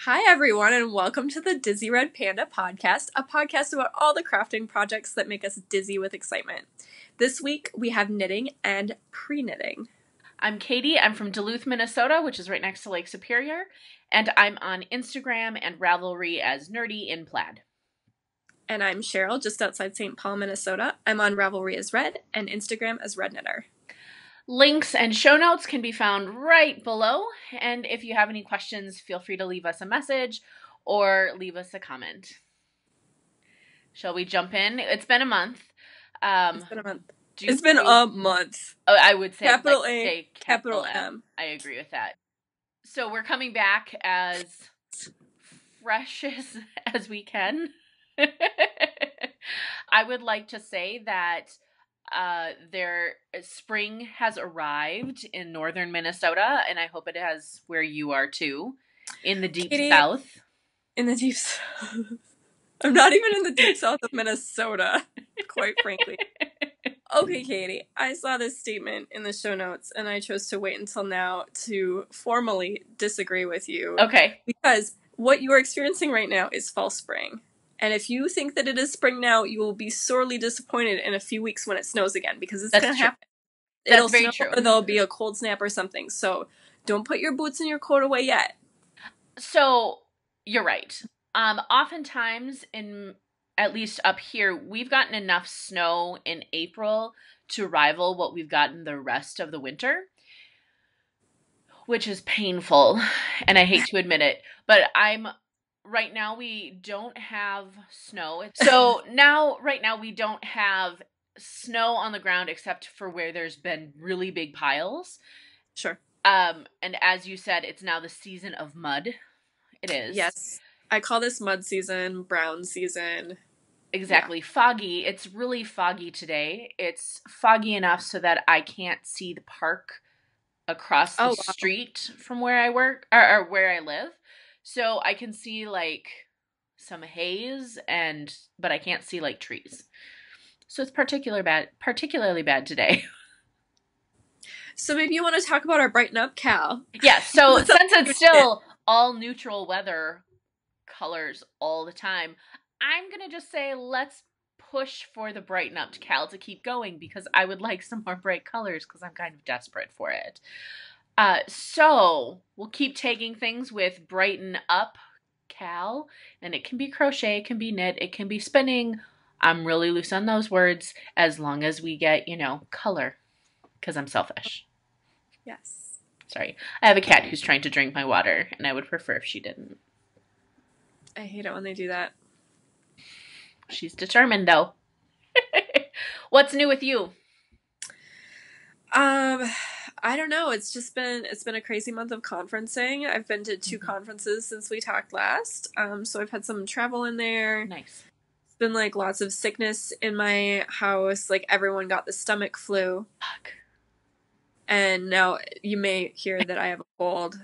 Hi, everyone, and welcome to the Dizzy Red Panda Podcast, a podcast about all the crafting projects that make us dizzy with excitement. This week, we have knitting and pre-knitting. I'm Katie. I'm from Duluth, Minnesota, which is right next to Lake Superior, and I'm on Instagram and Ravelry as Nerdy in Plaid. And I'm Cheryl, just outside St. Paul, Minnesota. I'm on Ravelry as Red and Instagram as Red Knitter. Links and show notes can be found right below, and if you have any questions, feel free to leave us a message or leave us a comment. Shall we jump in? It's been a month. It's been a month. It's been a month. Oh, I would say capital like, A, say capital M. I agree with that. So we're coming back as fresh as we can. I would like to say that spring has arrived in northern Minnesota, and I hope it has where you are too, in the deep south. In the deep south. I'm not even in the deep south of Minnesota, quite frankly. Okay, Katie, I saw this statement in the show notes, and I chose to wait until now to formally disagree with you. Okay. Because what you are experiencing right now is false spring. And if you think that it is spring now, you will be sorely disappointed in a few weeks when it snows again, because it's going to happen. That's very true. Or there'll be a cold snap or something. So don't put your boots and your coat away yet. So you're right. Oftentimes, at least up here, we've gotten enough snow in April to rival what we've gotten the rest of the winter, which is painful, and I hate to admit it, but right now we don't have snow. So right now we don't have snow on the ground except for where there's been really big piles. Sure. And as you said, it's now the season of mud. It is. Yes. I call this mud season, brown season. Exactly. Yeah. Foggy. It's really foggy today. It's foggy enough so that I can't see the park across the street from where I work or where I live. So I can see like some haze but I can't see like trees. So it's particularly bad today. So maybe you want to talk about our Brighten Up Cal. Yeah, so since it's still all neutral weather colors all the time, I'm going to just say let's push for the Brighten Up Cal to keep going because I would like some more bright colors because I'm kind of desperate for it. So we'll keep taking things with Brighten Up Cal, and it can be crochet, it can be knit, it can be spinning. I'm really loose on those words as long as we get, color, because I'm selfish. Yes. Sorry. I have a cat who's trying to drink my water, and I would prefer if she didn't. I hate it when they do that. She's determined, though. What's new with you? I don't know. It's been a crazy month of conferencing. I've been to 2 conferences since we talked last. So I've had some travel in there. Nice. It's been like lots of sickness in my house. Like everyone got the stomach flu. Fuck. And now you may hear that I have a cold,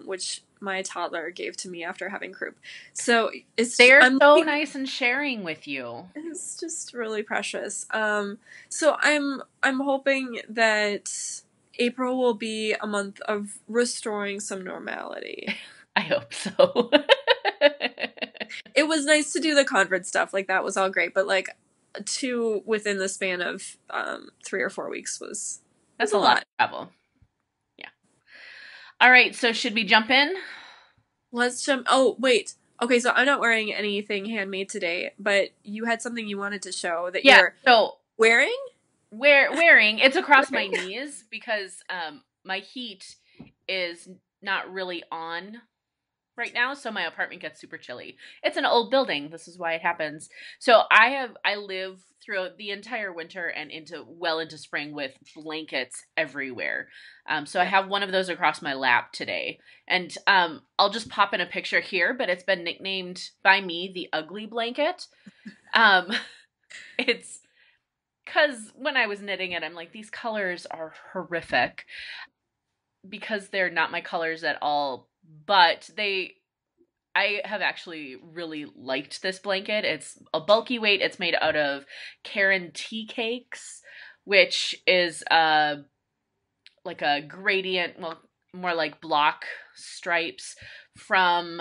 which my toddler gave to me after having croup. So they're so nice and sharing with you. It's just really precious. So I'm hoping that April will be a month of restoring some normality. I hope so. It was nice to do the conference stuff. Like, that was all great. But, like, 2 within the span of 3 or 4 weeks was... That's a lot of travel. Yeah. All right, so should we jump in? Let's jump... Oh, wait. Okay, so I'm not wearing anything handmade today, but you had something you wanted to show that you're wearing? Wearing. It's across my knees because my heat is not really on right now, so my apartment gets super chilly. It's an old building. This is why it happens. So I live throughout the entire winter and into spring with blankets everywhere. So I have one of those across my lap today. And I'll just pop in a picture here, but it's been nicknamed by me the ugly blanket. It's because when I was knitting it, I'm like, these colors are horrific because they're not my colors at all. But I have actually really liked this blanket. It's a bulky weight. It's made out of Karen tea cakes, which is like a gradient, well, more like block stripes from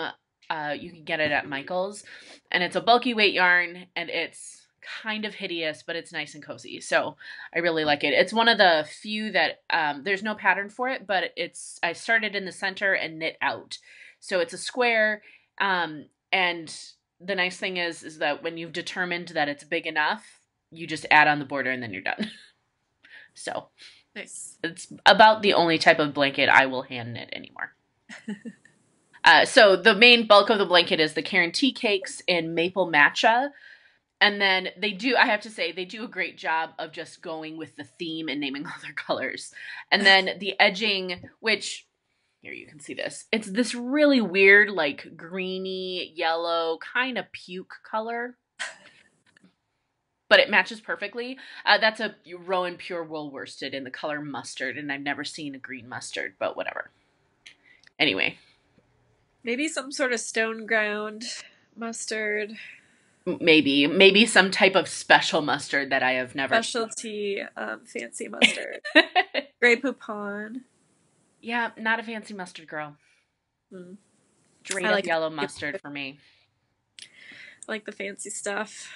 You can get it at Michael's, and it's a bulky weight yarn, and it's kind of hideous, but it's nice and cozy. So I really like it. It's one of the few that there's no pattern for it, but I started in the center and knit out. So it's a square, and the nice thing is that when you've determined that it's big enough, you just add on the border and then you're done. So nice. It's about the only type of blanket I will hand knit anymore. So the main bulk of the blanket is the Karen tea cakes in maple matcha. And then I have to say, they do a great job of just going with the theme and naming all their colors. And then the edging, which, here you can see this. It's this really weird, like greeny, yellow, kind of puke color. But it matches perfectly. That's a Rowan Pure Wool worsted in the color mustard, and I've never seen a green mustard, but whatever. Anyway. Maybe some sort of stone ground mustard. Maybe some type of special mustard that I have never. Specialty fancy mustard. Grey Poupon. Yeah, not a fancy mustard girl. Straight up like yellow mustard for me. I like the fancy stuff.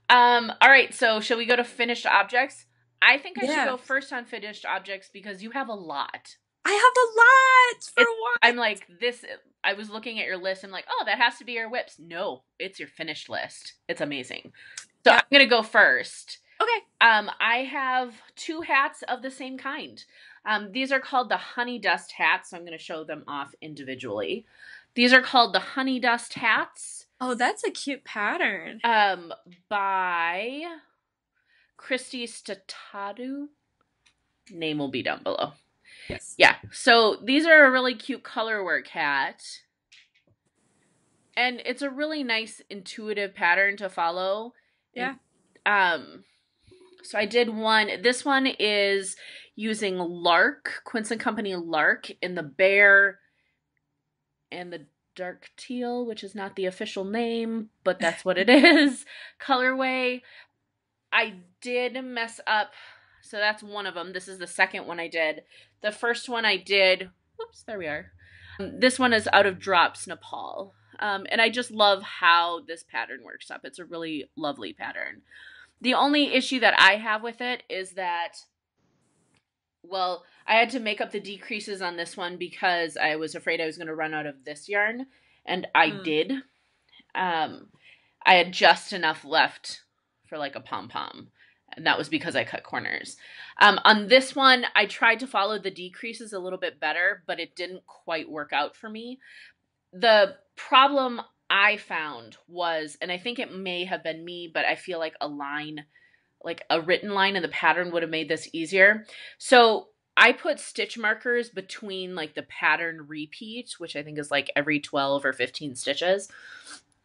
All right, so shall we go to finished objects? I think I should go first on finished objects because you have a lot. I have a lot for one. I'm like, I was looking at your list. I'm like, oh, that has to be your whips. No, it's your finished list. It's amazing. So I'm going to go first. Okay. I have 2 hats of the same kind. These are called the honey dust hats. So I'm going to show them off individually. These are called the honey dust hats. Oh, that's a cute pattern. By Christy Statadu. Name will be down below. Yes. Yeah. So these are a really cute color work hat. And it's a really nice intuitive pattern to follow. Yeah. So I did one. This one is using Lark, Quince & Company Lark in the bear and the dark teal, which is not the official name, but that's what it is, colorway. I did mess up. So that's one of them. This is the second one I did. The first one I did, whoops, there we are. This one is out of Drops, Nepal. And I just love how this pattern works up. It's a really lovely pattern. The only issue that I have with it is that, well, I had to make up the decreases on this one because I was afraid I was going to run out of this yarn. And I did. I had just enough left for like a pom-pom. And that was because I cut corners. On this one, I tried to follow the decreases a little bit better, but it didn't quite work out for me. The problem I found was, and I think it may have been me, but I feel like a line, like a written line in the pattern would have made this easier. So I put stitch markers between like the pattern repeat, which I think is like every 12 or 15 stitches.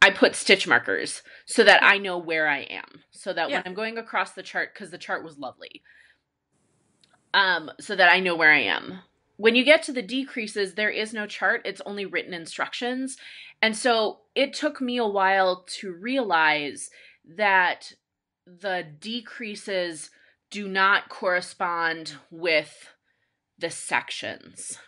I put stitch markers so that I know where I am. So that when I'm going across the chart, because the chart was lovely, so that I know where I am. When you get to the decreases, there is no chart. It's only written instructions. And so it took me a while to realize that the decreases do not correspond with the sections.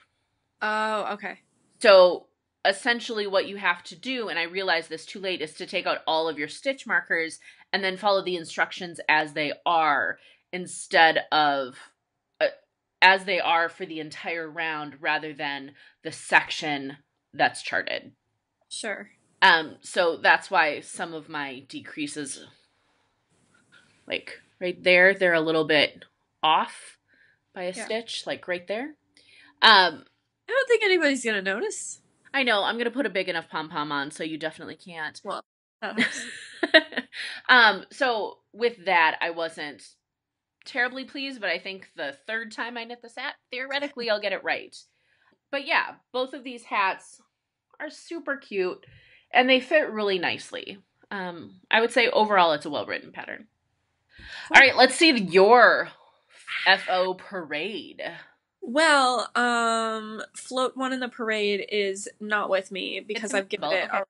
Oh, okay. So essentially what you have to do, and I realized this too late, is to take out all of your stitch markers and then follow the instructions as they are instead of as they are for the entire round rather than the section that's charted. Sure. So that's why some of my decreases, like right there, they're a little bit off by a stitch, like right there. I don't think anybody's going to notice. I know. I'm going to put a big enough pom-pom on, so you definitely can't. Well, so with that, I wasn't terribly pleased, but I think the third time I knit this hat, theoretically, I'll get it right. But yeah, both of these hats are super cute, and they fit really nicely. I would say overall, it's a well-written pattern. All right, let's see your FO parade. Well, float one in the parade is not with me because I've given it. Okay.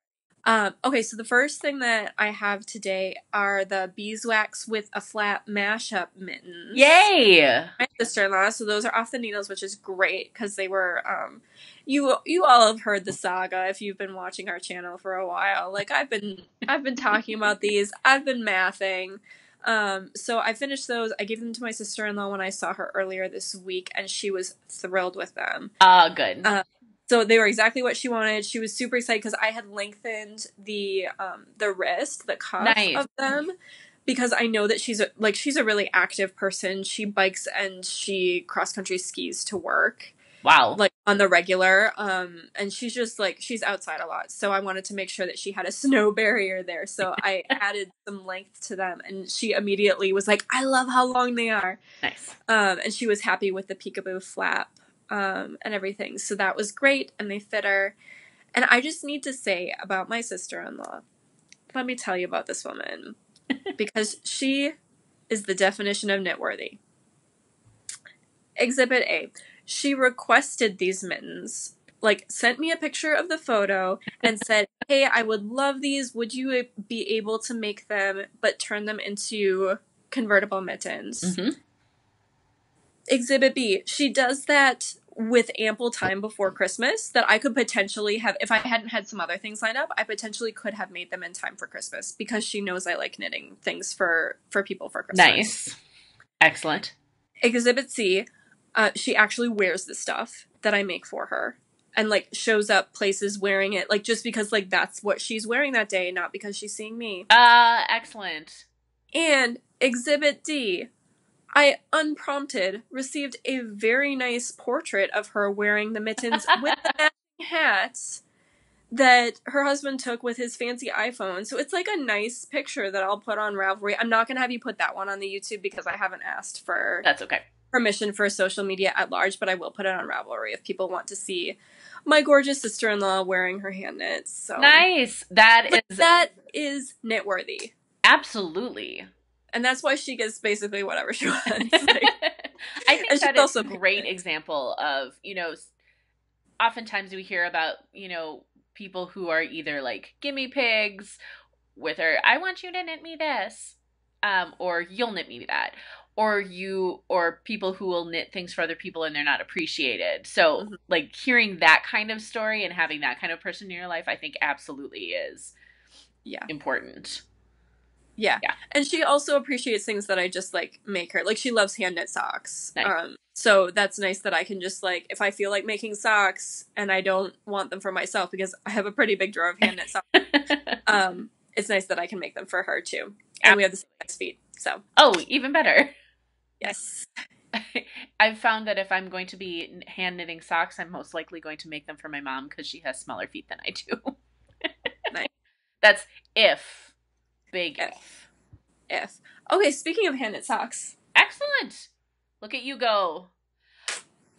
Okay, so the first thing that I have today are the beeswax with a flat mashup mittens. Yay! My sister-in-law, so those are off the needles, which is great because they were, you all have heard the saga if you've been watching our channel for a while. Like I've been talking about these. I've been mathing. So I finished those. I gave them to my sister-in-law when I saw her earlier this week, and she was thrilled with them. Good. So they were exactly what she wanted. She was super excited because I had lengthened the wrist, the cuff of them, because I know that she's a really active person. She bikes and she cross-country skis to work. Wow. Like on the regular. And she's just like, she's outside a lot. So I wanted to make sure that she had a snow barrier there. So I added some length to them, and she immediately was like, I love how long they are. Nice. And she was happy with the peekaboo flap. And everything. So that was great, and they fit her. And I just need to say about my sister-in-law, let me tell you about this woman, because she is the definition of knitworthy. Exhibit A. She requested these mittens, like sent me a picture of the photo and said, hey, I would love these. Would you be able to make them, but turn them into convertible mittens? Mm-hmm. Exhibit B, she does that with ample time before Christmas that I could potentially have, if I hadn't had some other things lined up, I potentially could have made them in time for Christmas because she knows I like knitting things for people for Christmas. Nice. Excellent. Exhibit C, she actually wears the stuff that I make for her and like shows up places wearing it, like just because like that's what she's wearing that day, not because she's seeing me. Excellent. And Exhibit D, I, unprompted, received a very nice portrait of her wearing the mittens with the matching hats that her husband took with his fancy iPhone. So it's like a nice picture that I'll put on Ravelry. I'm not going to have you put that one on the YouTube because I haven't asked for That's okay. permission for social media at large, but I will put it on Ravelry if people want to see my gorgeous sister-in-law wearing her hand knits. So nice. That is knitworthy. Absolutely. And that's why she gets basically whatever she wants. Like, I think that is a great example of, oftentimes we hear about, people who are either like gimme pigs with her, I want you to knit me this, or you'll knit me that, or people who will knit things for other people and they're not appreciated. So like hearing that kind of story and having that kind of person in your life, I think absolutely is important. Yeah. And she also appreciates things that I just, like, make her. Like, she loves hand knit socks. Nice. So that's nice that I can just, like, if I feel like making socks and I don't want them for myself because I have a pretty big drawer of hand knit socks, it's nice that I can make them for her, too. And we have the same size feet, so. Oh, even better. Yes. I've found that if I'm going to be hand knitting socks, I'm most likely going to make them for my mom because she has smaller feet than I do. Nice. That's if. Big if. Okay, speaking of hand knit socks. Excellent. Look at you go.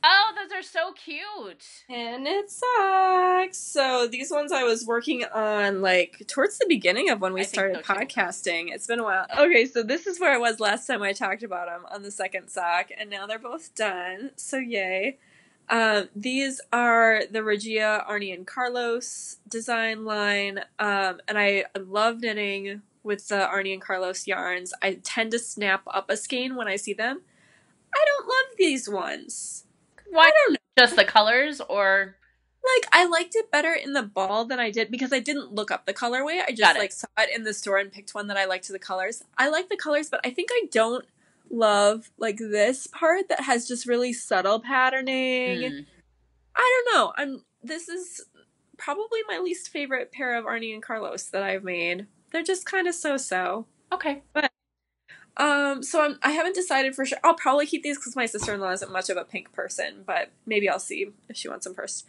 Oh, those are so cute. Hand knit socks. So these ones I was working on like towards the beginning of when we started podcasting. It's been a while. Okay, so this is where I was last time I talked about them on the second sock, and now they're both done. So yay. These are the Regia, Arnie, and Carlos design line, and I love knitting with the Arnie and Carlos yarns. I tend to snap up a skein when I see them. I don't love these ones. Why? I don't know. Just the colors, or? Like, I liked it better in the ball than I did, because I didn't look up the colorway. I just, like, saw it in the store and picked one that I liked the colors. I like the colors, but I think I don't love, like, this part that has just really subtle patterning. I don't know. This is probably my least favorite pair of Arnie and Carlos that I've made. They're just kind of so-so. Okay. But, so I haven't decided for sure. I'll probably keep these because my sister-in-law isn't much of a pink person, but maybe I'll see if she wants them first.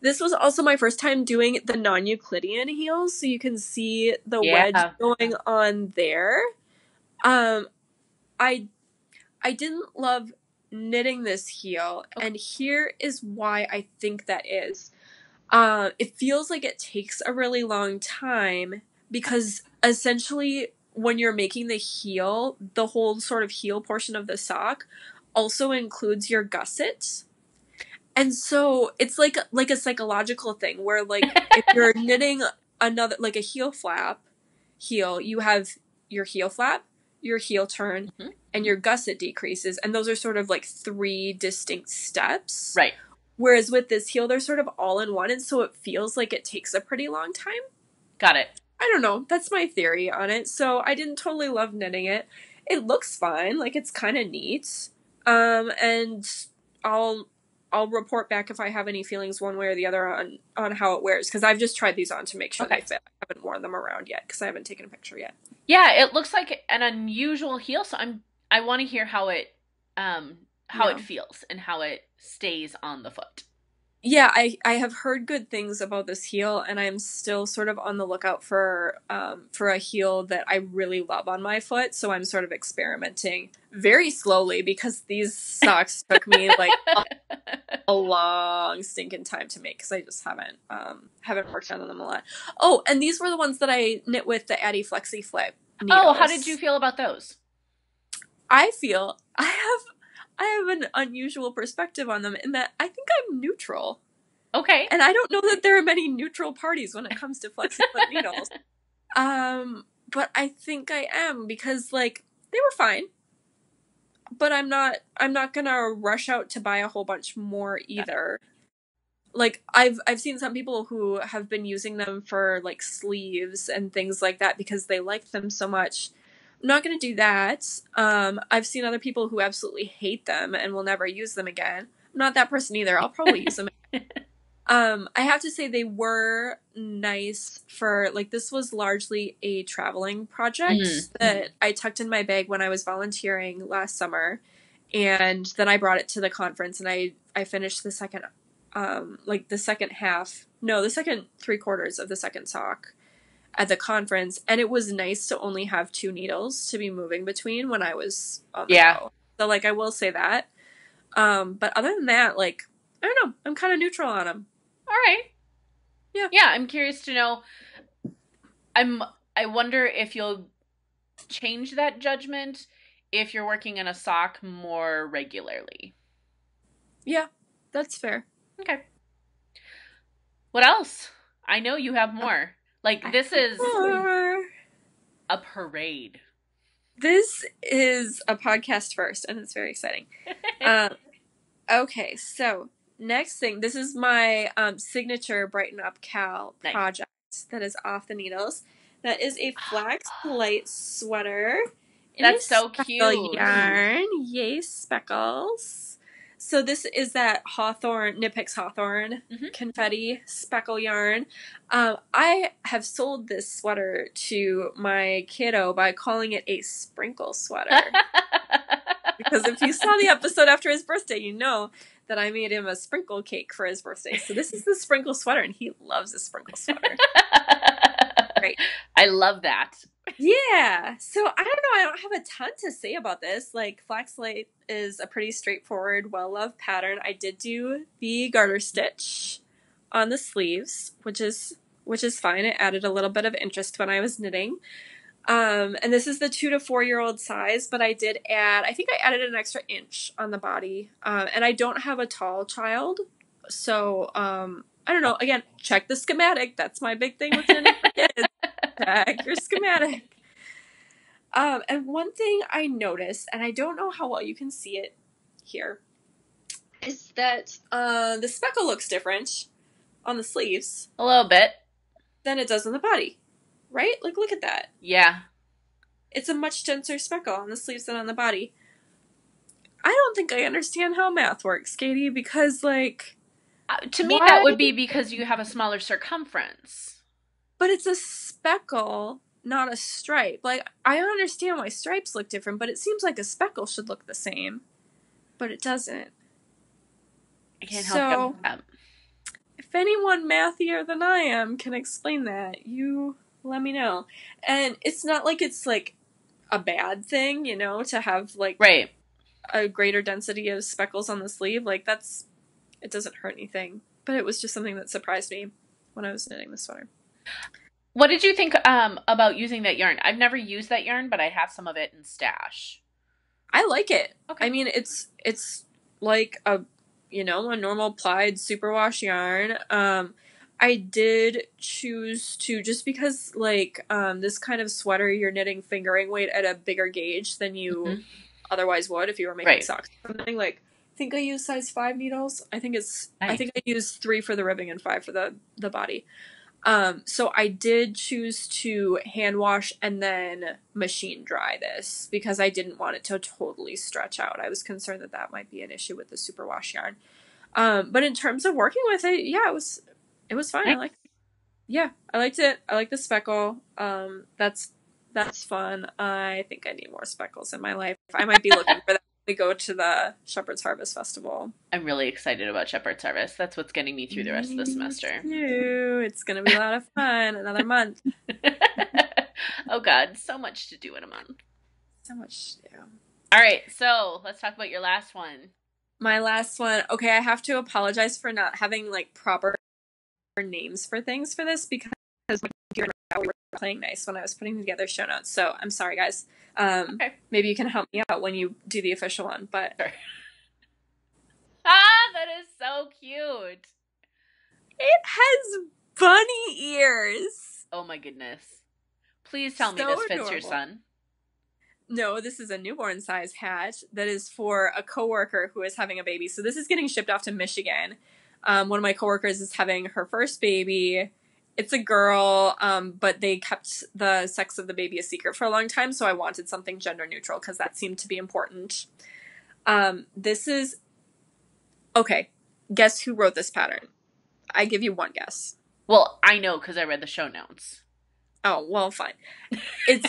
This was also my first time doing the non-Euclidean heels, so you can see the wedge going on there. I didn't love knitting this heel, and here is why I think that is. It feels like it takes a really long time, because essentially when you're making the heel, the whole sort of heel portion of the sock also includes your gusset. And so it's like a psychological thing where, like, if you're knitting another, like a heel flap, you have your heel flap, your heel turn, and your gusset decreases. And those are sort of like 3 distinct steps. Right. Whereas with this heel, they're sort of all in one. And so it feels like it takes a pretty long time. Got it. I don't know. That's my theory on it. So I didn't totally love knitting it. It looks fine. Like, it's kind of neat. And I'll report back if I have any feelings one way or the other on how it wears. Because I've just tried these on to make sure they fit. I haven't worn them around yet because I haven't taken a picture yet. Yeah, it looks like an unusual heel. So I want to hear how it feels and how it stays on the foot. Yeah, I have heard good things about this heel, and I'm still sort of on the lookout for a heel that I really love on my foot. So I'm sort of experimenting very slowly because these socks took me like a long stinking time to make because I just haven't worked on them a lot. Oh, and these were the ones that I knit with the Addy Flexi Flip needles. Oh, how did you feel about those? I feel I have an unusual perspective on them in that I think I'm neutral. Okay. And I don't know that there are many neutral parties when it comes to flexi-foot needles. But I think I am because, like, they were fine. But I'm not gonna rush out to buy a whole bunch more either. Like, I've seen some people who have been using them for, like, sleeves and things like that because they like them so much. I'm not going to do that. I've seen other people who absolutely hate them and will never use them again. I'm not that person either. I'll probably use them. I have to say they were nice for, like, this was largely a traveling project that I tucked in my bag when I was volunteering last summer. And then I brought it to the conference and I finished the second 3/4 of the second sock at the conference, and it was nice to only have 2 needles to be moving between when I was on the go. So, like, I will say that. But other than that, like, I don't know. I'm kind of neutral on them. All right. Yeah. Yeah, I'm curious to know. I wonder if you'll change that judgment if you're working in a sock more regularly. Yeah, that's fair. Okay. What else? I know you have more. Like, this is a parade. This is a podcast first, and it's very exciting. Okay, so next thing. This is my signature Brighten Up Cal project that is off the needles. That is a flax light sweater. That's so cute. Yarn. Yay, Speckles. So this is that Knit Picks Hawthorne confetti speckle yarn. I have sold this sweater to my kiddo by calling it a sprinkle sweater. Because if you saw the episode after his birthday, you know that I made him a sprinkle cake for his birthday. So this is the sprinkle sweater, and he loves a sprinkle sweater. Great. I love that. Yeah. So I don't know. I don't have a ton to say about this. Like, Flaxlight is a pretty straightforward, well-loved pattern. I did do the garter stitch on the sleeves, which is fine. It added a little bit of interest when I was knitting. And this is the 2 to 4 year old size, but I think I added an extra inch on the body. And I don't have a tall child. So, I don't know. Again, check the schematic. That's my big thing with knitting for kids. Check your schematic. And one thing I noticed, and I don't know how well you can see it here, is that the speckle looks different on the sleeves. A little bit. Than it does on the body. Right? Like, look at that. Yeah. It's a much denser speckle on the sleeves than on the body. I don't think I understand how math works, Katie, because, like... to me, that would be because you have a smaller circumference. But it's a speckle, not a stripe. Like, I understand why stripes look different, but it seems like a speckle should look the same. But it doesn't. I can't help you with that. If anyone mathier than I am can explain that, you let me know. And it's not like it's, like, a bad thing, you know, to have, like, right, a greater density of speckles on the sleeve. Like, it doesn't hurt anything. But it was just something that surprised me when I was knitting the sweater. What did you think about using that yarn? I've never used that yarn, but I have some of it in stash. I like it. Okay. I mean, it's like a normal plied superwash yarn. I did choose to, just because like this kind of sweater you're knitting fingering weight at a bigger gauge than you otherwise would if you were making socks or something. Like, I think I use size 5 needles. I think I use 3 for the ribbing and 5 for the body. So I did choose to hand wash and then machine dry this because I didn't want it to totally stretch out. I was concerned that might be an issue with the superwash yarn. But in terms of working with it, yeah, it was fine. Nice. I liked it. I like the speckle. That's fun. I think I need more speckles in my life. I might be looking for that when we go to the Shepherd's Harvest Festival. I'm really excited about Shepherd's Harvest. That's what's getting me through the rest of the semester. It's going to be a lot of fun. Another month. Oh God, so much to do in a month. So much to do. All right, so let's talk about your last one. My last one. Okay, I have to apologize for not having like proper names for things for this because we were playing nice when I was putting together show notes. So I'm sorry, guys. Okay. Maybe you can help me out when you do the official one. But sure. That is so cute. It has bunny ears. Oh my goodness! Please tell me this fits your son. No, this is a newborn size hat that is for a coworker who is having a baby. So this is getting shipped off to Michigan. One of my coworkers is having her first baby. It's a girl, but they kept the sex of the baby a secret for a long time, so I wanted something gender neutral because that seemed to be important. This is... Okay, guess who wrote this pattern? I give you one guess. Well, I know because I read the show notes. Oh, well, fine. It's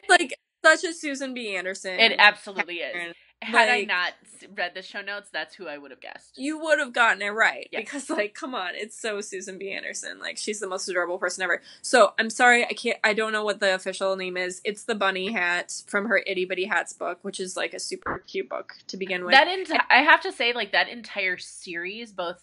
like such a Susan B. Anderson. It absolutely pattern. Is. Had I not read the show notes, that's who I would have guessed. You would have gotten it right. Yes. Because, like, come on, it's so Susan B. Anderson. Like, she's the most adorable person ever. So, I'm sorry, I don't know what the official name is. It's the bunny hat from her Itty Bitty Hats book, which is, like, a super cute book to begin with. I have to say, like, that entire series, both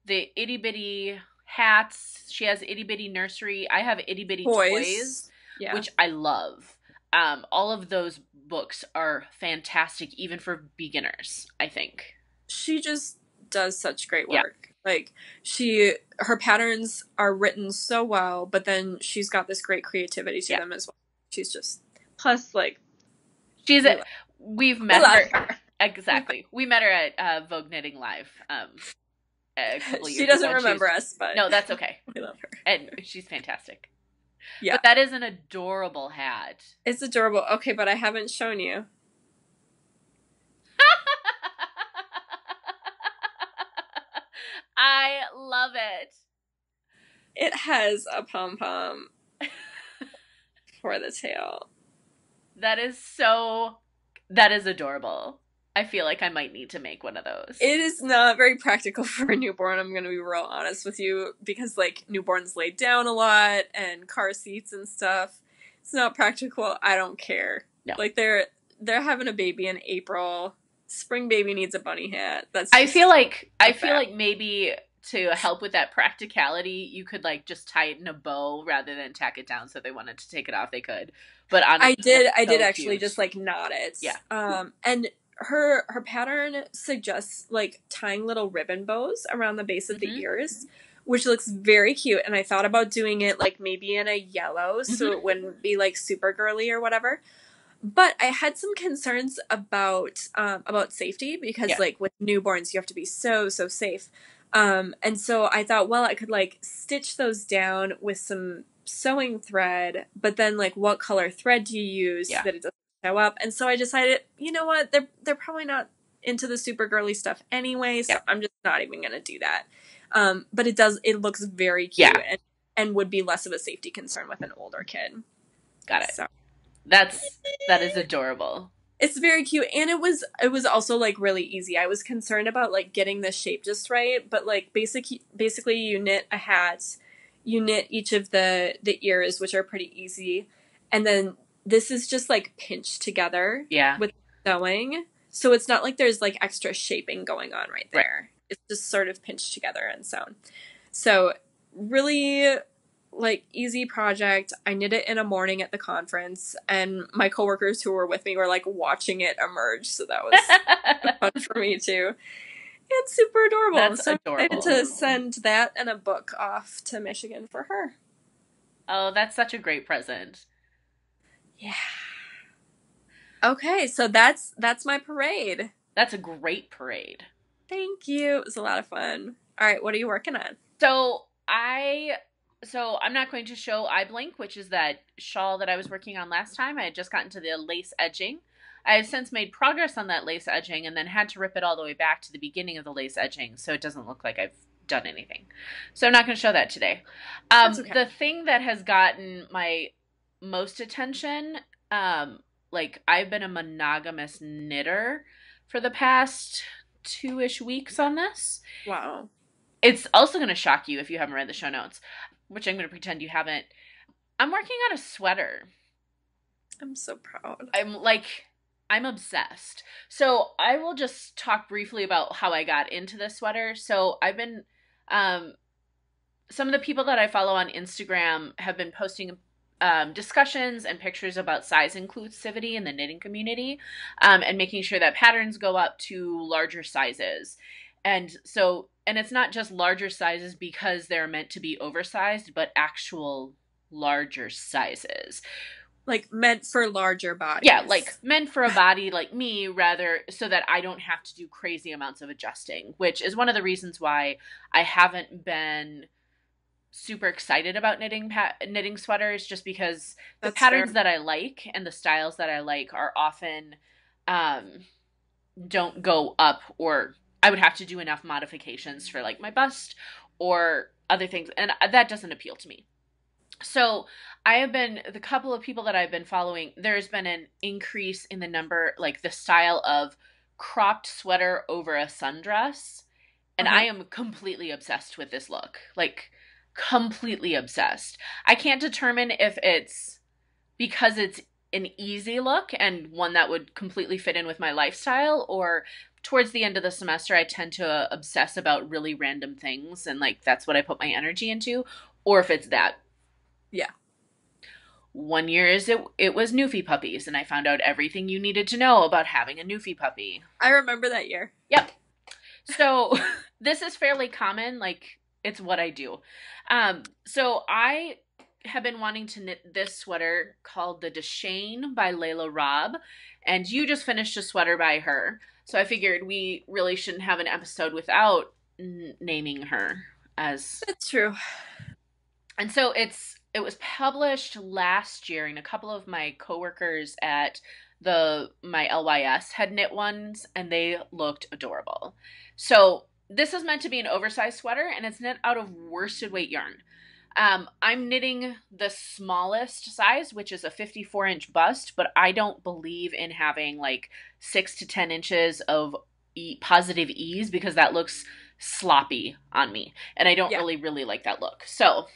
the Itty Bitty Hats, she has Itty Bitty Nursery, I have Itty Bitty Toys which I love. All of those books are fantastic, even for beginners, I think. She just does such great work. Yeah. Like, her patterns are written so well, but then she's got this great creativity to them as well. She's just, plus, like, we've met her. Exactly. We met her at Vogue Knitting Live. A couple years she doesn't remember us, but no, that's okay. We love her. And she's fantastic. Yeah. But that is an adorable hat. It's adorable. Okay, but I haven't shown you. I love it. It has a pom-pom for the tail. That is adorable. I feel like I might need to make one of those. It is not very practical for a newborn, I'm going to be real honest with you, because, like, newborns lay down a lot and car seats and stuff. It's not practical. I don't care. No. Like, they're having a baby in April. Spring baby needs a bunny hat. I feel like maybe to help with that practicality, you could, like, just tie it in a bow rather than tack it down. So if they wanted to take it off, they could. But honestly, I did actually just, like, knot it. Yeah. And her pattern suggests, like, tying little ribbon bows around the base of the ears, which looks very cute. And I thought about doing it, like, maybe in a yellow so it wouldn't be, like, super girly or whatever. But I had some concerns about safety because, like, with newborns, you have to be so safe. And so I thought, well, I could, like, stitch those down with some sewing thread, but then, like, what color thread do you use so that it doesn't show up? And so I decided, you know what, they're probably not into the super girly stuff anyway, so I'm just not even gonna do that. But it looks very cute and would be less of a safety concern with an older kid. Got it. So that is adorable. It's very cute, and it was also, like, really easy. I was concerned about, like, getting the shape just right, but, like, basically you knit a hat, you knit each of the ears, which are pretty easy, and then this is just, like, pinched together with sewing. So it's not like there's, like, extra shaping going on right there. Right. It's just sort of pinched together and sewn. So really, like, easy project. I knit it in a morning at the conference, and my coworkers who were with me were, like, watching it emerge. So that was fun for me too. It's super adorable. That's so adorable. I'm excited to send that and a book off to Michigan for her. Oh, that's such a great present. Yeah. Okay, so that's my parade. That's a great parade. Thank you. It was a lot of fun. All right, what are you working on? So I'm not going to show eye blink, which is that shawl that I was working on last time. I had just gotten to the lace edging. I have since made progress on that lace edging and then had to rip it all the way back to the beginning of the lace edging, so it doesn't look like I've done anything. So I'm not going to show that today. That's okay. The thing that has gotten my most attention, like I've been a monogamous knitter for the past 2-ish weeks on this. Wow. It's also going to shock you if you haven't read the show notes, which I'm going to pretend you haven't. I'm working on a sweater. I'm so proud. I'm obsessed. So I will just talk briefly about how I got into this sweater. So I've been, some of the people that I follow on Instagram have been posting discussions and pictures about size inclusivity in the knitting community, and making sure that patterns go up to larger sizes. And it's not just larger sizes because they're meant to be oversized, but actual larger sizes. Like meant for larger bodies. Yeah, like meant for a body like me, rather, so that I don't have to do crazy amounts of adjusting, which is one of the reasons why I haven't been super excited about knitting sweaters, just because the patterns that I like and the styles that I like are often don't go up, or I would have to do enough modifications for like my bust or other things, and that doesn't appeal to me. So the couple of people that I've been following, there's been an increase in the number, like the style of cropped sweater over a sundress. And I am completely obsessed with this look, like completely obsessed. I can't determine if it's because it's an easy look and one that would completely fit in with my lifestyle, or towards the end of the semester, I tend to obsess about really random things. And like, that's what I put my energy into, or if it's that. Yeah. One year it was Newfie puppies, and I found out everything you needed to know about having a Newfie puppy. I remember that year. Yep. So this is fairly common, like it's what I do. So I have been wanting to knit this sweater called the Deshane by Layla Robb, and you just finished a sweater by her. So I figured we really shouldn't have an episode without naming her as. That's true. And so it was published last year, and a couple of my coworkers at my LYS had knit ones, and they looked adorable. So this is meant to be an oversized sweater, and it's knit out of worsted weight yarn. I'm knitting the smallest size, which is a 54-inch bust, but I don't believe in having like 6 to 10 inches of positive ease, because that looks sloppy on me, and I don't really like that look. So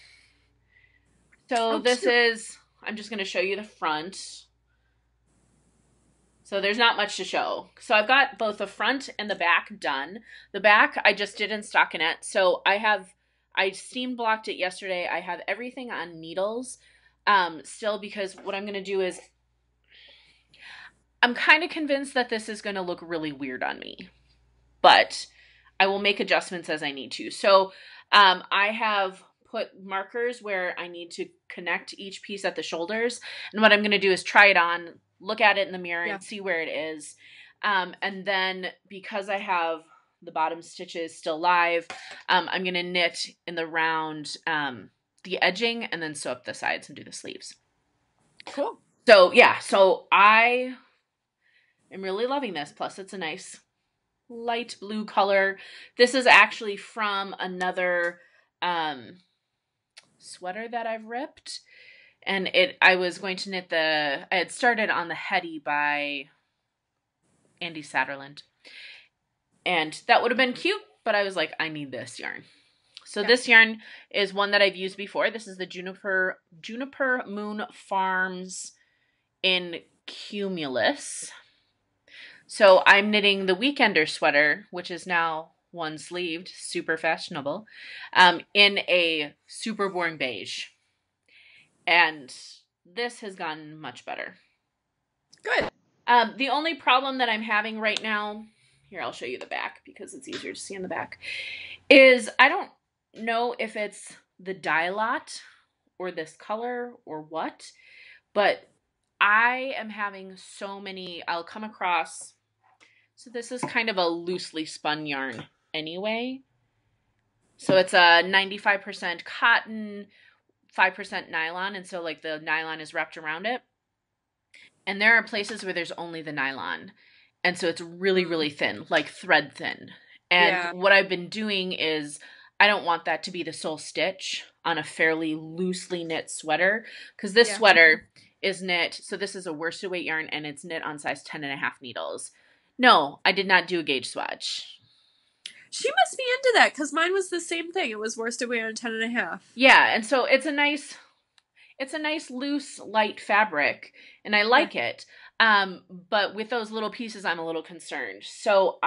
this is, I'm just going to show you the front. So there's not much to show. So I've got both the front and the back done. The back I just did in stockinette. So I steam blocked it yesterday. I have everything on needles still, because what I'm going to do is, I'm kind of convinced that this is going to look really weird on me, but I will make adjustments as I need to. So I have put markers where I need to connect each piece at the shoulders. And what I'm going to do is try it on, look at it in the mirror and see where it is. And then because I have the bottom stitches still live, I'm going to knit in the round, the edging, and then sew up the sides and do the sleeves. Cool. So yeah, so I am really loving this. Plus it's a nice light blue color. This is actually from another, sweater that I've ripped, and I was going to knit I had started on the Hetty by Andy Satterland, and that would have been cute, but I was like, I need this yarn. So this yarn is one that I've used before. This is the Juniper Moon Farms in Cumulus. So I'm knitting the Weekender sweater, which is now one-sleeved, super fashionable, in a super boring beige. And this has gone much better. Good. The only problem that I'm having right now, here, I'll show you the back because it's easier to see in the back, is I don't know if it's the dye lot or this color or what, but I am having so many, I'll come across, so this is kind of a loosely spun yarn anyway. So it's a 95% cotton, 5% nylon, and so like the nylon is wrapped around it. And there are places where there's only the nylon. And so it's really, really thin, like thread thin. And what I've been doing is I don't want that to be the sole stitch on a fairly loosely knit sweater, because this sweater is knit. So this is a worsted weight yarn and it's knit on size 10.5 needles. No, I did not do a gauge swatch. She must be into that because mine was the same thing. It was worsted weight on 10.5. Yeah. And so it's a nice loose, light fabric and I like it. But with those little pieces, I'm a little concerned. So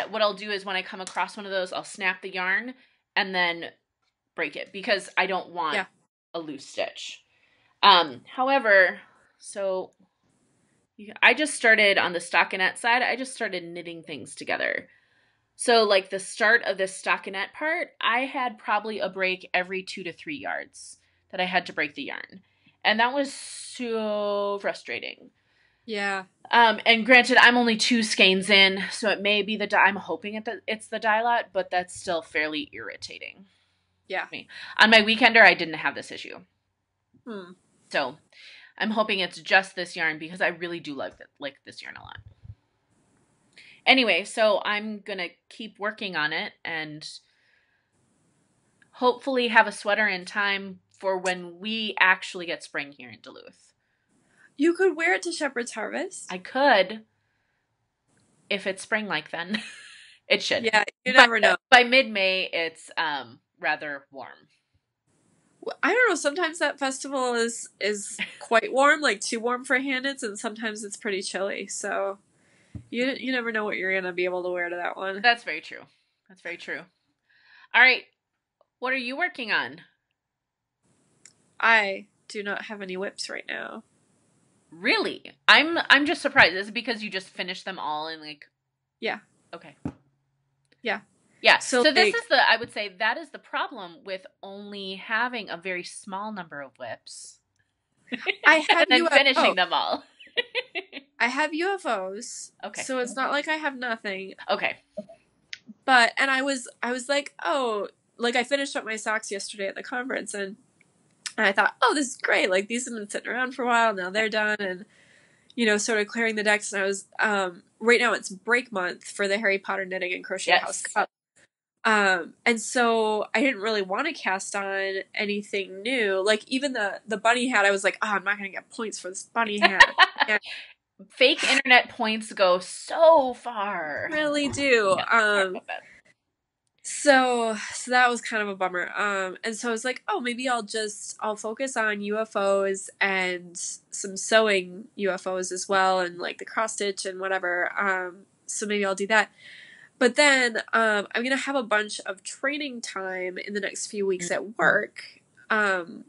what I'll do is when I come across one of those, I'll snap the yarn and then break it because I don't want a loose stitch. However, so I just started on the stockinette side. I just started knitting things together. So like the start of this stockinette part, I had probably a break every 2 to 3 yards that I had to break the yarn. And that was so frustrating. Yeah. And granted, I'm only 2 skeins in, so it may be I'm hoping it's the dye lot, but that's still fairly irritating. Yeah. On my weekender, I didn't have this issue. So I'm hoping it's just this yarn because I really do like this yarn a lot. Anyway, so I'm going to keep working on it and hopefully have a sweater in time for when we actually get spring here in Duluth. You could wear it to Shepherd's Harvest. I could, if it's spring-like then. It should. Yeah, you never know. By mid-May, it's rather warm. I don't know. Sometimes that festival is quite warm, like too warm for hand knits, and sometimes it's pretty chilly. So you never know what you're gonna be able to wear to that one. That's very true. That's very true. All right, what are you working on? I do not have any whips right now. Really? I'm just surprised. Is it because you just finished them all in like? Yeah. Okay. Yeah. Yeah. So this is I would say that is the problem with only having a very small number of whips. I have and then finishing them all. I have UFOs. Okay. So it's not like I have nothing. Okay. But I was like, oh, like I finished up my socks yesterday at the conference and I thought, oh, this is great. Like these have been sitting around for a while. Now they're done and, sort of clearing the decks. And I was, right now it's break month for the Harry Potter Knitting and Crochet House Cup. And so I didn't really want to cast on anything new. Like even the bunny hat, I was like, oh, I'm not going to get points for this bunny hat. And fake internet points go so far. Really do. So that was kind of a bummer. And so I was like, oh, maybe I'll focus on UFOs and some sewing UFOs as well, and like the cross stitch and whatever. So maybe I'll do that. But then I'm going to have a bunch of training time in the next few weeks at work. And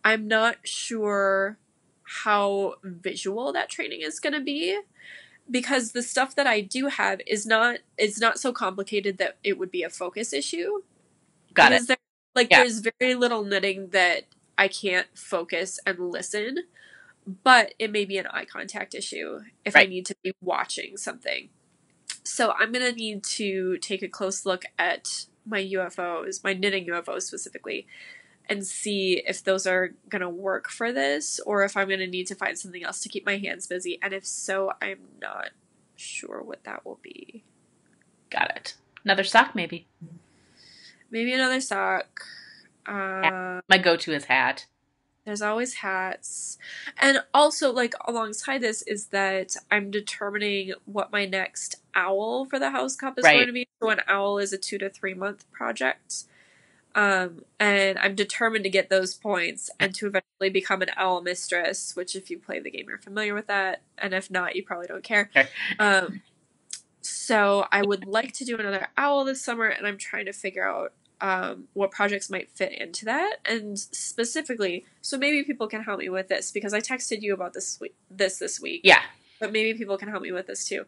I'm not sure how visual that training is going to be, because the stuff that I do have is not so complicated that it would be a focus issue. Got it. There's very little knitting that I can't focus and listen, but it may be an eye contact issue if I need to be watching something. So I'm going to need to take a close look at my UFOs, my knitting UFOs specifically, and see if those are going to work for this, or if I'm going to need to find something else to keep my hands busy. And if so, I'm not sure what that will be. Got it. Another sock, maybe. Maybe another sock. My go-to is hat. There's always hats. And also, like, alongside this is that I'm determining what my next owl for the house cup is going to be. So an owl is a 2 to 3 month project. And I'm determined to get those points and to eventually become an owl mistress, which if you play the game, you're familiar with that. And if not, you probably don't care. So I would like to do another owl this summer, and I'm trying to figure out what projects might fit into that. And specifically, so maybe people can help me with this, because I texted you about this week. Yeah. but maybe people can help me with this too.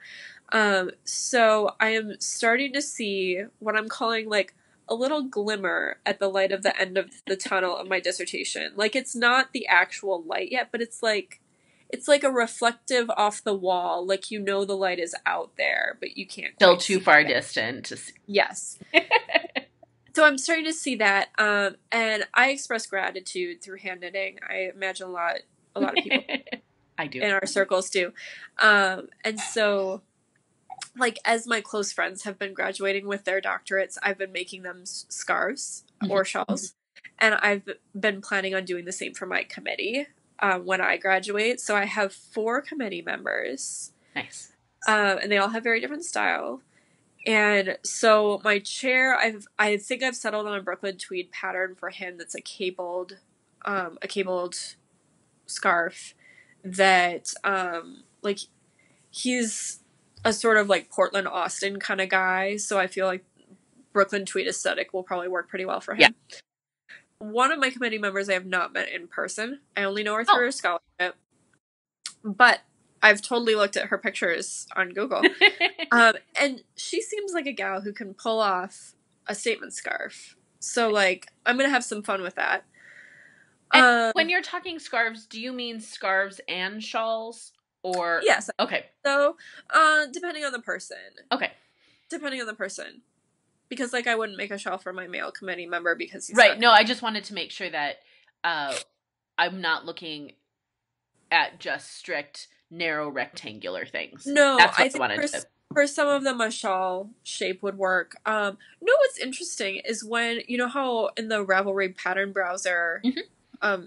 So I am starting to see what I'm calling like a little glimmer at the light of the end of the tunnel of my dissertation. Like it's not the actual light yet, but it's like a reflective off the wall. Like the light is out there, but you can't. Still too far distant to see. Yes. So I'm starting to see that, and I express gratitude through hand knitting. I imagine a lot of people I do in our circles do. And so, like, as my close friends have been graduating with their doctorates, I've been making them scarves or shawls, and I've been planning on doing the same for my committee when I graduate. So I have 4 committee members. Nice. And they all have very different style. And so my chair, I think I've settled on a Brooklyn tweed pattern for him that's a cabled scarf that, like, he's a sort of like Portland, Austin kind of guy. So I feel like Brooklyn tweed aesthetic will probably work pretty well for him. Yeah. One of my committee members I have not met in person. I only know her through her scholarship. But I've totally looked at her pictures on Google. And she seems like a gal who can pull off a statement scarf. So, like, I'm going to have some fun with that. And when you're talking scarves, do you mean scarves and shawls? Or yes. Okay. So, depending on the person. Okay. Depending on the person. Because, like, I wouldn't make a shawl for my male committee member because he's right. No, I just wanted to make sure that I'm not looking at just strict narrow rectangular things. No, that's what I think for some of them a shawl shape would work. No, what's interesting is when, you know how in the Ravelry pattern browser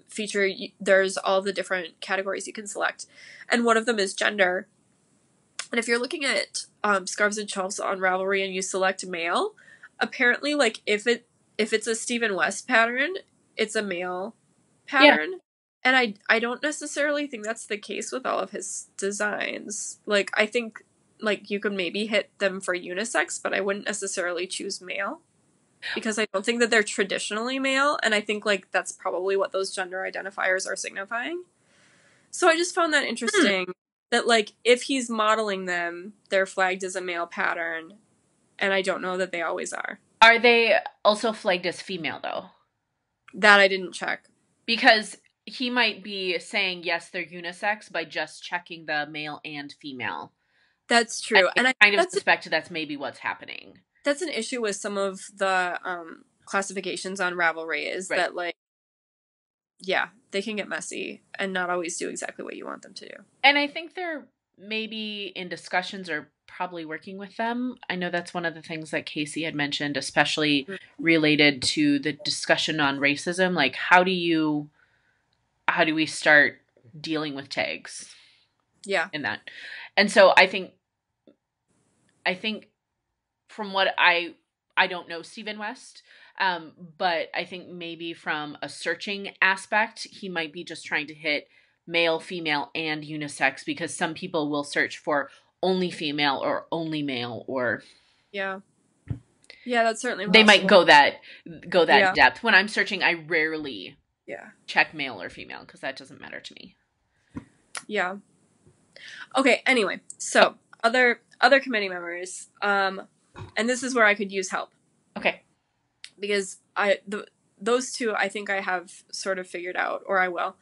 feature, there's all the different categories you can select. And one of them is gender. And if you're looking at scarves and shawls on Ravelry and you select male, apparently, like, if it's a Stephen West pattern, it's a male pattern. Yeah. And I don't necessarily think that's the case with all of his designs. Like, I think, like, you could maybe hit them for unisex, but I wouldn't necessarily choose male. Because I don't think that they're traditionally male, and I think, like, that's probably what those gender identifiers are signifying. So I just found that interesting, that, like, if he's modeling them, they're flagged as a male pattern, and I don't know that they always are. Are they also flagged as female, though? That I didn't check. Because he might be saying, yes, they're unisex by just checking the male and female. That's true. And I kind of suspect that's maybe what's happening. That's an issue with some of the classifications on Ravelry is that, like, yeah, they can get messy and not always do exactly what you want them to do. And I think they're maybe in discussions or probably working with them. I know that's one of the things that Casey had mentioned, especially related to the discussion on racism. Like, how do we start dealing with tags? Yeah. In that. And so I think from what I don't know Stephen West, but I think maybe from a searching aspect, he might be just trying to hit male, female, and unisex, because some people will search for only female or only male, or yeah, that's certainly possible. They might go that depth. When I'm searching, I rarely check male or female because that doesn't matter to me. Yeah. Okay. Anyway, so other committee members, and this is where I could use help. Okay. Because those two I think I have sort of figured out, or I will.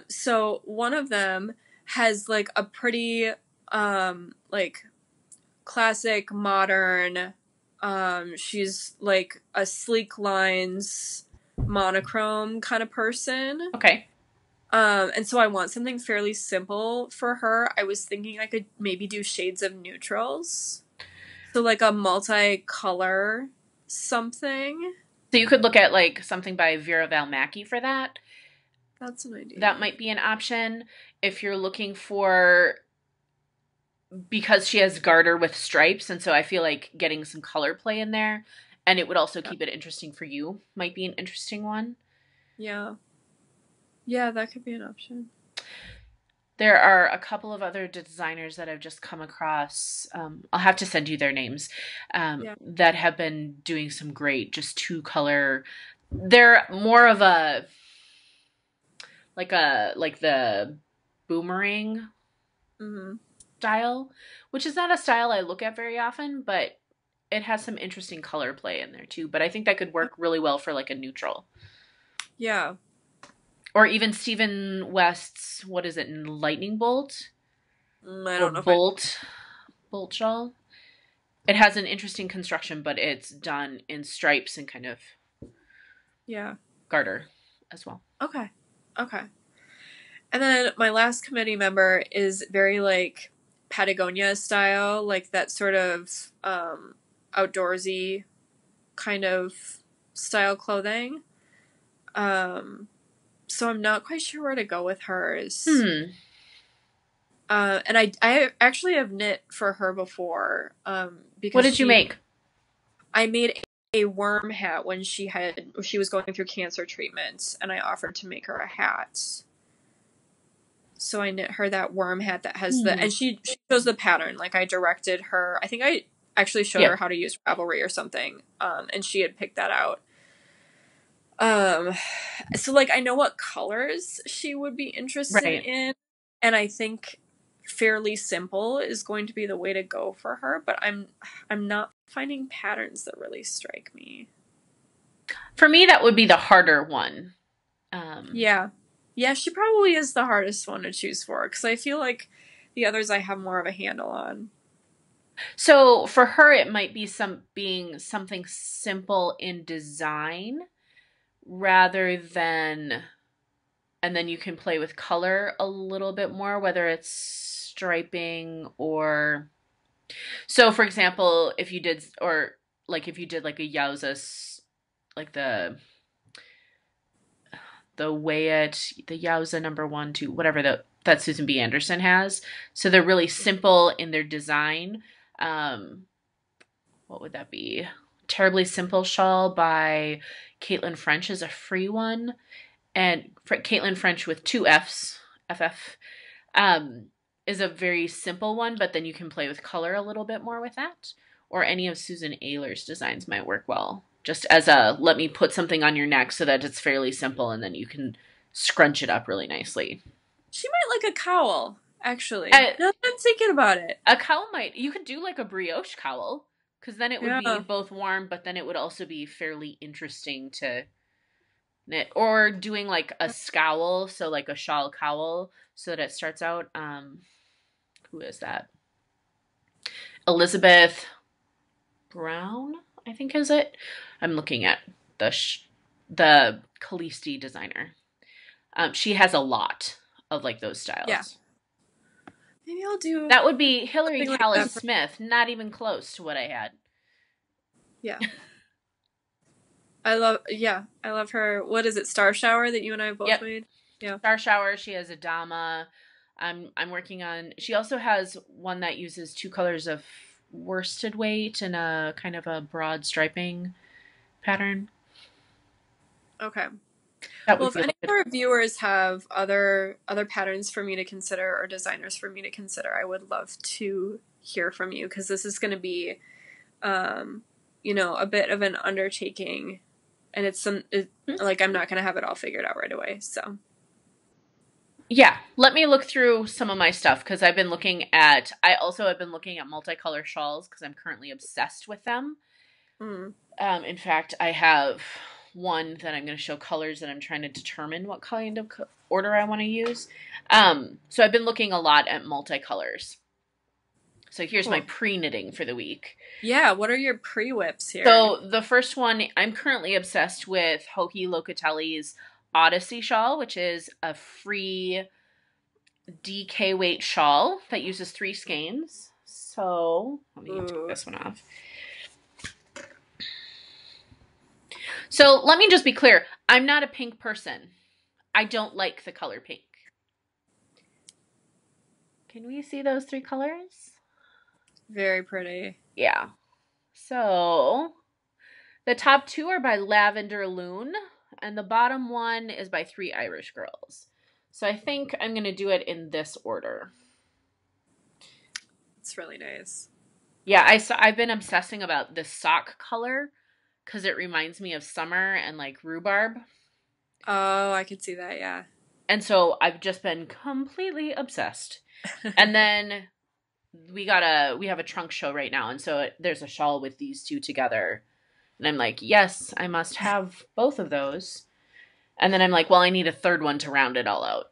So one of them has like a pretty like classic modern, she's like a sleek lines monochrome kind of person. Okay. And so I want something fairly simple for her. I was thinking I could maybe do shades of neutrals. So like a multicolor something. So you could look at like something by Vera Valmaki for that. That's an idea. That might be an option if you're looking for, because she has garter with stripes, and so I feel like getting some color play in there, and it would also keep it interesting for you, might be an interesting one. Yeah. Yeah, that could be an option. There are a couple of other designers that I've just come across. I'll have to send you their names, that have been doing some great, just 2-color. They're more of like the boomerang Mm-hmm. style, which is not a style I look at very often, but it has some interesting color play in there too. But I think that could work really well for like a neutral. Yeah. Or even Stephen West's, what is it, Lightning Bolt? I Or don't know if Bolt shawl. It has an interesting construction, but it's done in stripes and kind of garter as well. Okay. And then my last committee member is very like Patagonia style, like that sort of outdoorsy kind of style clothing. So I'm not quite sure where to go with hers. And I actually have knit for her before. Because what did you make? I made a worm hat when she was going through cancer treatments, and I offered to make her a hat. So I knit her that worm hat that has and she chose the pattern. Like I directed her. I think I actually showed her how to use Ravelry or something. And she had picked that out. So like I know what colors she would be interested in, and I think fairly simple is going to be the way to go for her, but I'm not finding patterns that really strike me. For me, that would be the harder one. Yeah, she probably is the hardest one to choose for, because I feel like the others I have more of a handle on. So for her, it might be being something simple in design rather than, and then you can play with color a little bit more, whether it's striping or, so for example, if you did like a Yowza, like the Yowza number 1, 2, whatever that Susan B. Anderson has. So they're really simple in their design. What would that be? Terribly Simple Shawl by Caitlin French is a free one. And Caitlin French with 2 F's, FF, is a very simple one, but then you can play with color a little bit more with that. Or any of Susan Ayler's designs might work well. Just as let me put something on your neck so that it's fairly simple, and then you can scrunch it up really nicely. She might like a cowl, actually. Now that I'm thinking about it. A cowl you could do like a brioche cowl, because then it would be both warm, but then it would also be fairly interesting to knit. Or doing like a scowl, so like a shawl cowl, so that it starts out, who is that? Elizabeth Brown, I think is it. I'm looking at the Callisti designer. She has a lot of like those styles. Yeah. Maybe I'll do that. Would be Hillary Callis Smith. Not even close to what I had. Yeah. I love her. What is it? Star Shower that you and I both made? Yeah. Star Shower. She has a Dama. I'm working on. She also has one that uses 2 colors of worsted weight and a kind of a broad striping pattern. Okay. Well, if any of our viewers have other patterns for me to consider or designers for me to consider, I would love to hear from you, because this is going to be, a bit of an undertaking, and like I'm not going to have it all figured out right away. So. Yeah, let me look through some of my stuff, because I also have been looking at multicolor shawls, because I'm currently obsessed with them. In fact, I have one that I'm going to show colors, and I'm trying to determine what kind of order I want to use. So I've been looking a lot at multicolors. So here's my pre-knitting for the week. Yeah, what are your pre-whips here? So the first one, I'm currently obsessed with Hoki Locatelli's Odyssey shawl, which is a free DK weight shawl that uses 3 skeins. So let me take this one off. So let me just be clear. I'm not a pink person. I don't like the color pink. Can we see those 3 colors? Very pretty. Yeah. So the top 2 are by Lavender Loon, and the bottom one is by 3 Irish Girls. So I think I'm going to do it in this order. It's really nice. Yeah, I've been obsessing about this sock color, because it reminds me of summer and like rhubarb. Oh, I could see that, yeah. And so I've just been completely obsessed. And then we have a trunk show right now, and so there's a shawl with these two together. And I'm like, yes, I must have both of those. And then I'm like, well, I need a third one to round it all out.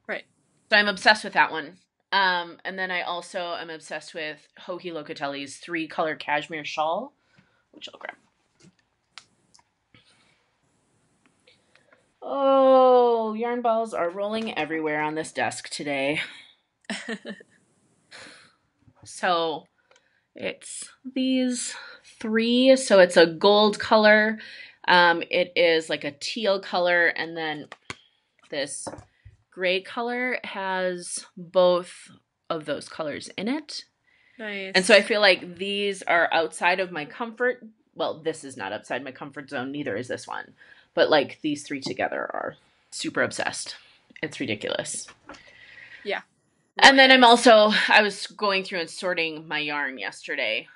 Right. So I'm obsessed with that one. And then I also am obsessed with Joji Locatelli's 3-color cashmere shawl, which I'll grab. Oh, yarn balls are rolling everywhere on this desk today. So it's these 3. So it's a gold color. It is like a teal color. And then this gray color has both of those colors in it. Nice. And so I feel like these are outside of my comfort. Well, this is not outside my comfort zone. Neither is this one. But like these 3 together are super obsessed. It's ridiculous. Yeah. And then I was going through and sorting my yarn yesterday,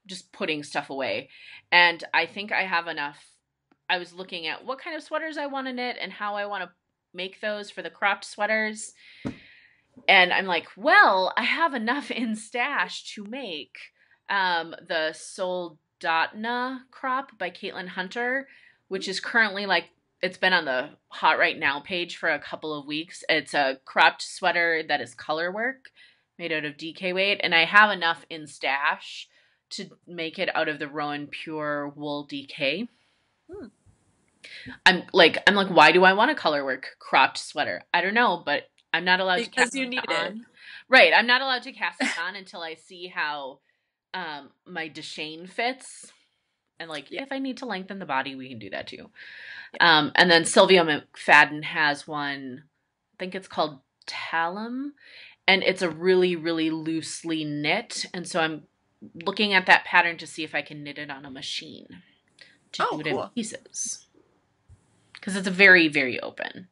just putting stuff away. And I think I have enough. I was looking at what kind of sweaters I want to knit and how I want to make those for the cropped sweaters. And I'm like, well, I have enough in stash to make the Soldotna crop by Caitlin Hunter, which is currently like, it's been on the Hot Right Now page for a couple of weeks. It's a cropped sweater that is color work made out of DK weight. And I have enough in stash to make it out of the Rowan Pure Wool DK. I'm like, why do I want a color work cropped sweater? I don't know, but I'm not allowed to cast it on. Right. I'm not allowed to cast it on until I see how my Deshane fits. And like, if I need to lengthen the body, we can do that too. Yeah. And then Sylvia McFadden has one, I think it's called Talum, and it's a really, really loosely knit. And so I'm looking at that pattern to see if I can knit it on a machine to do it in pieces. Because it's very, very open.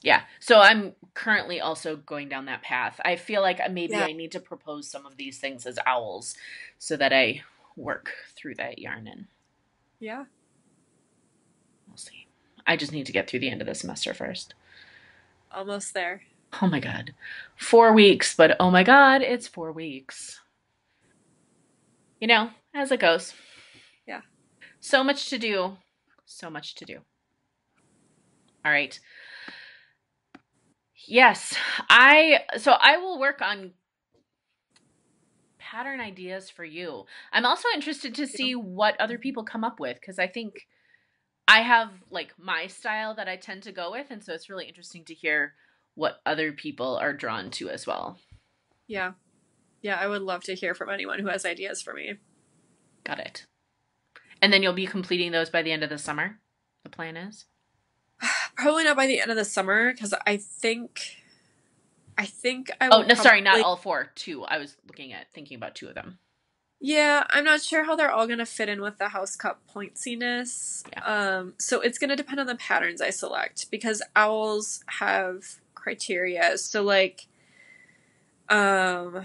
Yeah. So I'm currently also going down that path. I feel like maybe I need to propose some of these things as owls so that I work through that yarn in. Yeah. We'll see. I just need to get through the end of the semester first. Almost there. Oh my God. 4 weeks, but oh my God, it's 4 weeks. You know, as it goes. Yeah. So much to do. So much to do. All right. Yes, I will work on pattern ideas for you. I'm also interested to see what other people come up with, because I think I have like my style that I tend to go with, and so it's really interesting to hear what other people are drawn to as well. Yeah. Yeah, I would love to hear from anyone who has ideas for me. Got it. And then you'll be completing those by the end of the summer, the plan is? Probably not by the end of the summer, because I think I will. Oh, no, sorry, not all 4. 2. I was thinking about 2 of them. Yeah, I'm not sure how they're all going to fit in with the house cut pointsiness. Yeah. So it's going to depend on the patterns I select, because owls have criteria. So like, I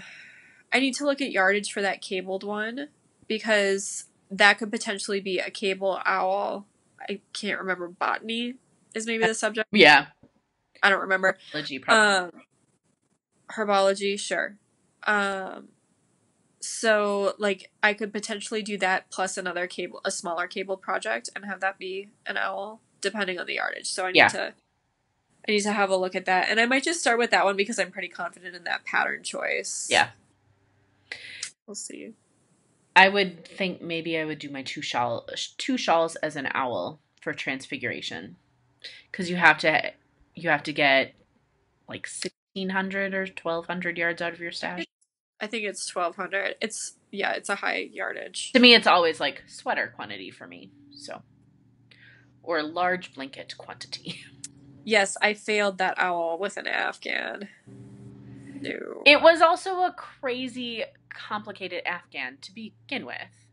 need to look at yardage for that cabled one, because that could potentially be a cable owl. I can't remember. Botany is maybe the subject. Yeah. I don't remember. Herbology, probably. Herbology, sure. So like I could potentially do that plus a smaller cable project, and have that be an owl, depending on the yardage. So I need to have a look at that, and I might just start with that one because I'm pretty confident in that pattern choice. Yeah. We'll see. I would think maybe I would do my 2 shawls as an owl for transfiguration, because you have to get like 1,600 or 1,200 yards out of your stash. I think it's 1,200. It's a high yardage. To me, it's always like sweater quantity for me, so, or large blanket quantity. Yes, I failed that owl with an Afghan. No. It was also a crazy complicated Afghan to begin with.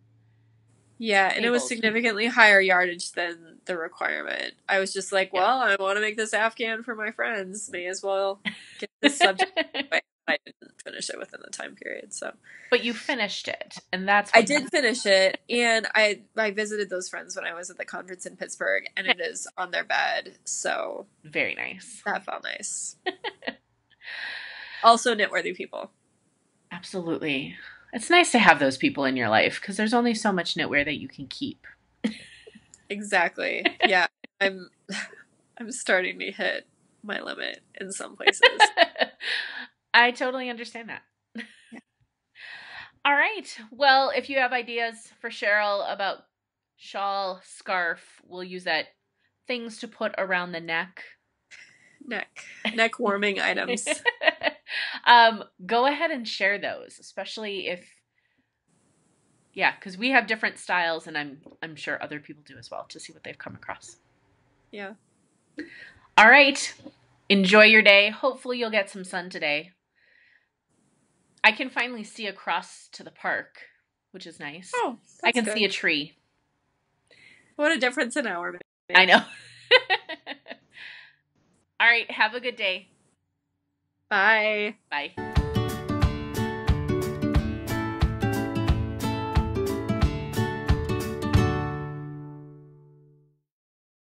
Yeah, and it was significantly higher yardage than the requirement. I was just like, well, I want to make this Afghan for my friends. May as well get this subject away. I didn't finish it within the time period, so. But you finished it, and that's I did finish it, and I visited those friends when I was at the conference in Pittsburgh, and it is on their bed, so. Very nice. That felt nice. Also knitworthy people. Absolutely. It's nice to have those people in your life because there's only so much knitwear that you can keep. Exactly. Yeah. I'm starting to hit my limit in some places. I totally understand that. Yeah. All right. Well, if you have ideas for Cheryl about shawl, scarf, we'll use that. Things to put around the neck. Neck warming items. Go ahead and share those, especially if, because we have different styles, and I'm sure other people do as well, to see what they've come across. Yeah. All right. Enjoy your day. Hopefully you'll get some sun today. I can finally see across to the park, which is nice. Oh, that's I can good. see a tree. What a difference an hour makes. I know. All right. Have a good day. Bye. Bye.